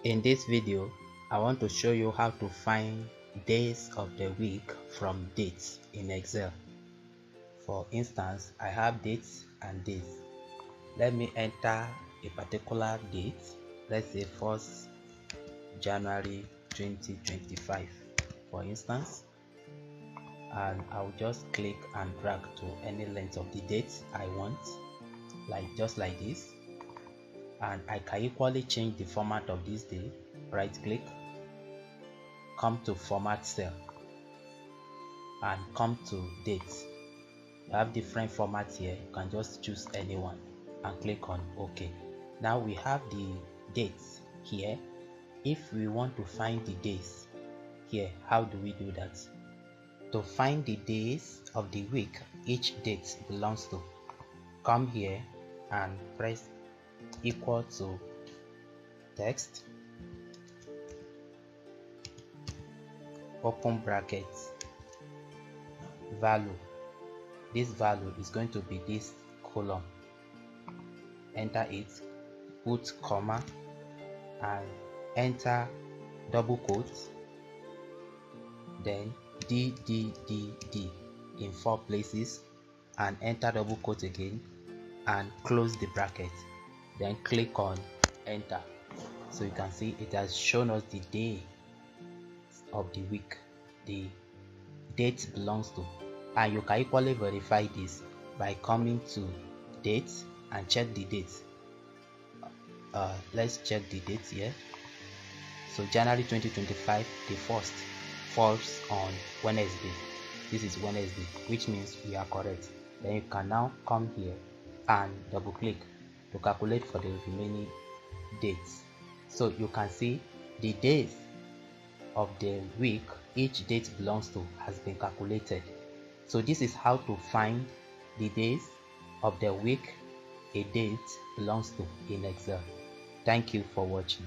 In this video, I want to show you how to find days of the week from dates in Excel. For instance, I have dates and days. Let me enter a particular date, let's say 1st January 2025 for instance, and I'll just click and drag to any length of the date I want, just like this. And I can equally change the format of this day. Right click, come to format cell and come to dates. You have different formats here. You can just choose anyone and click on OK. Now we have the dates here. If we want to find the days here, how do we do that? To find the days of the week each date belongs to, come here and press equal to text, open brackets, value. This value is going to be this column. Enter it, put comma and enter double quotes, then D in 4 places, and enter double quote again and close the bracket, then click on enter. So you can see it has shown us the day of the week the date belongs to, and you can equally verify this by coming to dates and check the dates. Let's check the dates here. So January 2025, the 1st falls on Wednesday. This is Wednesday, which means we are correct. Then you can now come here and double click to calculate for the remaining dates. So you can see the days of the week each date belongs to has been calculated. So this is how to find the days of the week a date belongs to in Excel. Thank you for watching.